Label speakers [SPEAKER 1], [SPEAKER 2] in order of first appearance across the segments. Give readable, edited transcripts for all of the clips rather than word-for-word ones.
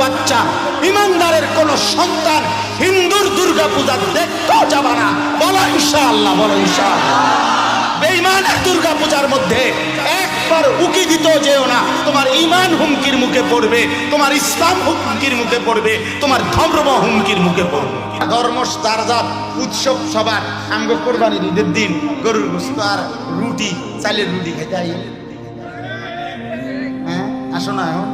[SPEAKER 1] বাচ্চা, ইমানদারের কোন সন্তান হিন্দুর দুর্গা পূজা দেখতেও যাবে না। বলো ইনশাআল্লাহ, বলো ইনশাআল্লাহ। বেঈমানের দুর্গা পূজার মধ্যে একবার উকি দিতেও যেও না, তোমার ঈমান হুমকির মুখে পড়বে, তোমার ইসলাম হুমকির মুখে পড়বে, তোমার ধর্ম হুমকির মুখে পড়বে। ধর্ম তারজাত উৎসব সবার আমগো কুরবানির ঈদের দিন গরুর গোশত আর রুটি, চালের রুটি খেতে আই। হ্যাঁ আসো না এখন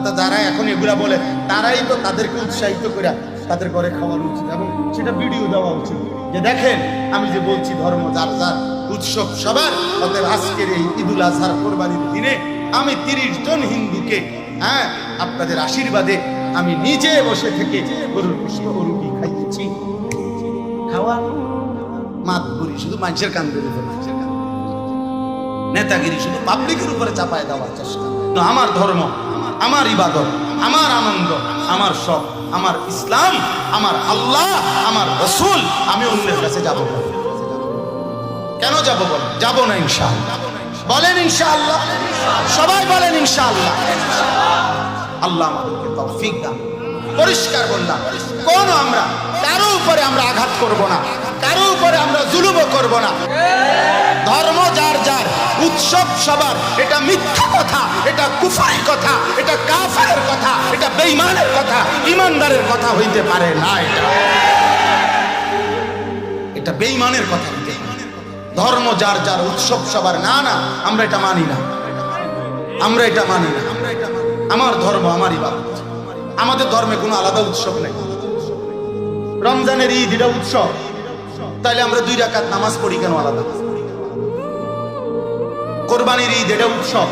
[SPEAKER 1] তা যারা এখন এগুলা বলে তারাই তো তাদেরকে উৎসাহিত করে তাদের ঘরে খাওয়ানো উচিত এবং সেটা ভিডিও দেওয়া উচিত যে দেখেন আমি যে বলছি ধর্ম যার যার উৎসব সবার। অতএব আজকের এই ঈদুল আজহার কোরবানির দিনে আমি 30 জন হিন্দুকে আপনাদের আশীর্বাদে আমি নিজে বসে থেকে গরুর গোশত ও রুটি খাইয়েছি। খাওয়া মাতবুরি শুধু মানুষের কান্দের উপর, নেতাগিরি শুধু পাবলিকের উপরে চাপায় দেওয়ার চেষ্টা। আমার ধর্ম, আমার ইবাদত, আমার আনন্দ, আমার শখ, আমার ইসলাম, আমার আল্লাহ, আমার রাসূল, আমি অন্যের কাছে যাব না। কেন যাব? বল যাব না ইনশাআল্লাহ। বলেন ইনশাআল্লাহ, সবাই বলেন ইনশাআল্লাহ। আল্লাহ আমাদেরকে তৌফিক দান। পরিষ্কার বললাম, কোন আমরা কারো উপরে আমরা আঘাত করব না, কারো উপরে আমরা জুলুমও করব না। ধর্ম যার যার, উৎসব সবার, এটা মিথ্যা কথা, এটা কুফরি কথা, এটা কাফেরের কথা, এটা বেঈমানের কথা, ইমানদারের কথা হইতে পারে না। এটা বেঈমানের কথা হইতে পারে। ধর্ম যার যার, উৎসব সবার, না না আমরা এটা মানি না, আমরা এটা মানি না। আমার ধর্ম, আমার ইবাদত। আমাদের ধর্মে কোনো আলাদা উৎসব নেই। রমজানের ঈদ এটা উৎসব, তাইলে আমরা 2 রাকাত নামাজ পড়ি কেন আলাদা? কোরবানির ঈদ এটা উৎসব,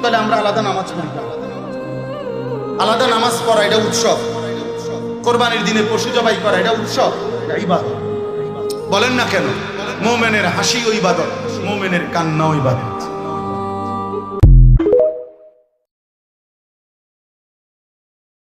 [SPEAKER 1] তাহলে আমরা আলাদা নামাজ পড়ি কেন? আলাদা নামাজ পড়া এটা উৎসব, কোরবানির দিনে পশু জবাই করা এটা উৎসব, এটা ইবাদত। বলেন না কেন? মুমিনের হাসি ও ইবাদত, মুমিনের কান্না ও ইবাদত।